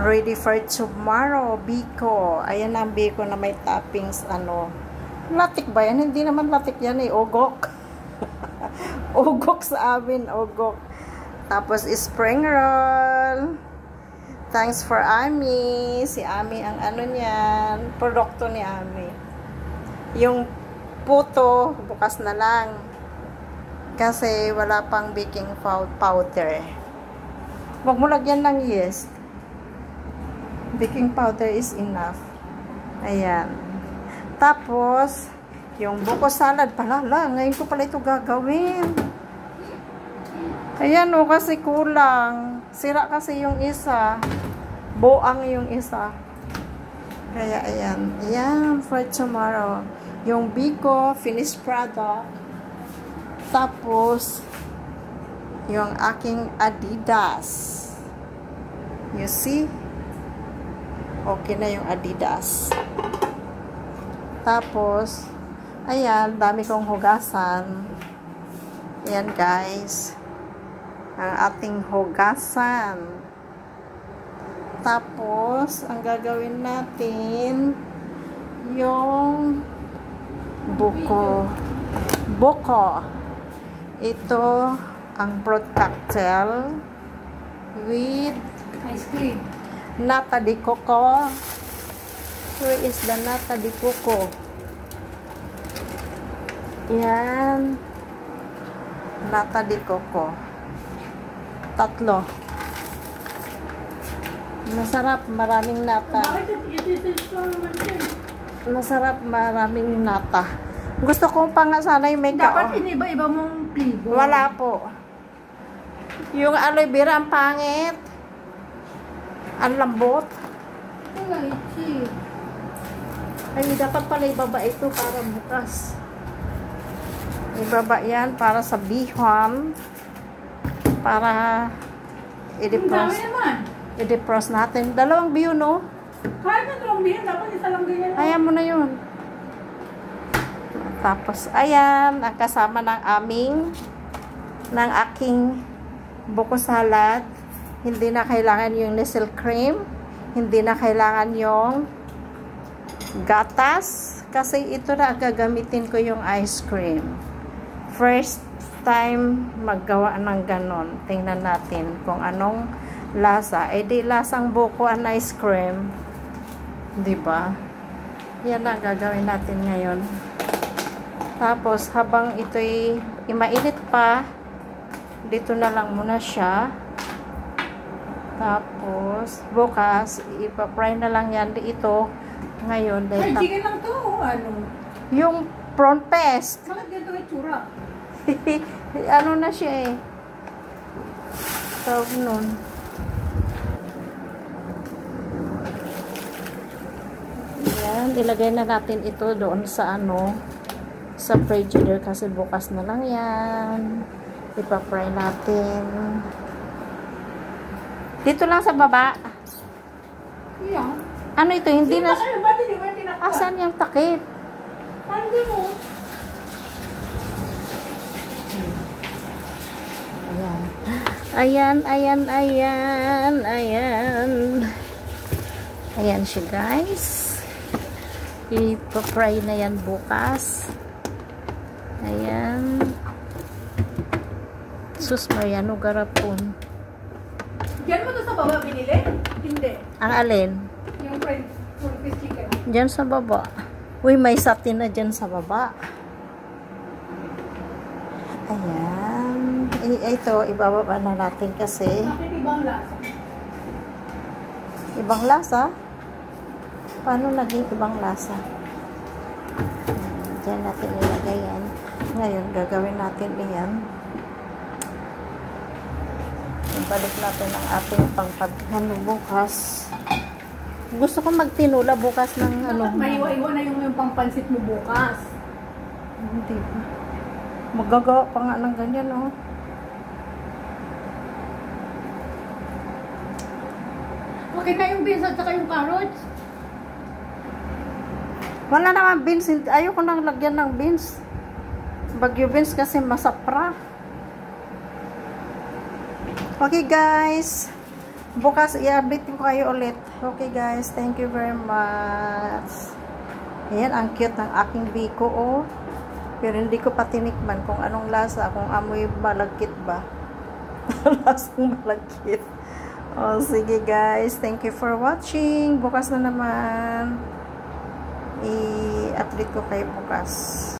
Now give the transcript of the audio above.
Ready for tomorrow, biko. Ayan ang biko na may toppings, latik ba yan? Hindi naman latik yan eh, ugok. Ugok sa amin, ugok. Tapos spring roll. Thanks for Ami. Si Ami ang niyan, produkto ni Ami. Yung puto, bukas na lang. Kasi wala pang baking powder. Huwag mo lagyan ng yeast. Baking powder is enough. Ayan. Tapos, yung buko salad pala. Ngayon ko pala ito gagawin. Ayan o, kasi kulang. Sira kasi yung isa. Buang yung isa. Kaya ayan. Ayan, for tomorrow. Yung biko, finished product. Tapos, yung aking Adidas. You see? Okay na yung Adidas. Tapos, ayan, dami kong hugasan. Ayan, guys. Ang ating hugasan. Tapos, ang gagawin natin, yung buko. Buko. Ito, ang fruit cocktail with ice cream. Nata de coco. Where is the nata de coco? Yan. Nata de coco. Tatlo. Masarap, maraming nata. Masarap, maraming nata. Gusto kong pa nga sana yung may dapat iniba-iba mong flavor. Wala po. Yung aloe vera ang pangit. Ang lambot. Ay, dapat pala ibaba ito para bukas. Ibaba yan para sa bihon. Para i-defrost. I-defrost natin. Dalawang bihon, no? Kahit na dalawang bihon, dapat isa lang ganyan. Ayan mo na yun. Tapos, ayan, ang kasama ng aking buko salad. Hindi na kailangan yung Nestle cream. Hindi na kailangan yung gatas. Kasi ito na gagamitin ko yung ice cream. First time maggawa ng ganon. Tingnan natin kung anong lasa. Eh di lasang buko ang ice cream. Diba? Yan ang gagawin natin ngayon. Tapos, habang ito'y mainit pa, dito na lang muna siya. Tapos, bukas, ipapry na lang yan dito. Ngayon, ay, chicken lang to. Ano? Yung prawn paste. Bakit ganito may tsura? Ano na siya eh. Tawag nun. Yan, ilagay na natin ito doon sa sa frigidaire kasi bukas na lang yan. Ipapry natin. Dito lang sa baba. Yeah. Ano ito? Hindi na... Ano asan yung takip? Ano mo? Ayan. Ayan siya, guys. Ipapry na yan bukas. Ayan. Sus Mariano Garapon. Diyan mo to sa baba binili? Hindi. Ang alin? Yung fried fish chicken. Diyan sa baba. Uy, may satin na dyan sa baba. Ayan. Ito, ibababa na natin kasi. Bakit ibang lasa? Ibang lasa? Paano naging ibang lasa? Diyan natin ilagay yan. Ngayon, gagawin natin iyan. Ibalik natin ang ating pangpagano bukas. Gusto ko magtinula bukas ng May iwa-iwa na yung pangpansit mo bukas. Hindi ba? Magagawa pa nga ng ganyan, oh. Okay na yung beans at saka yung carrots. Wala naman beans. Ayoko nang lagyan ng beans. Bagyo beans kasi masapra. Okay, guys. Bukas i-update ko kayo ulit. Okay guys, thank you very much. Ayan, ang cute ng aking biko, oh. Pero hindi ko pa tinikman kung anong lasa, kung amoy malagkit ba. Lasang malagkit. Oh, sige guys, thank you for watching. Bukas na naman. I-update ko kayo bukas.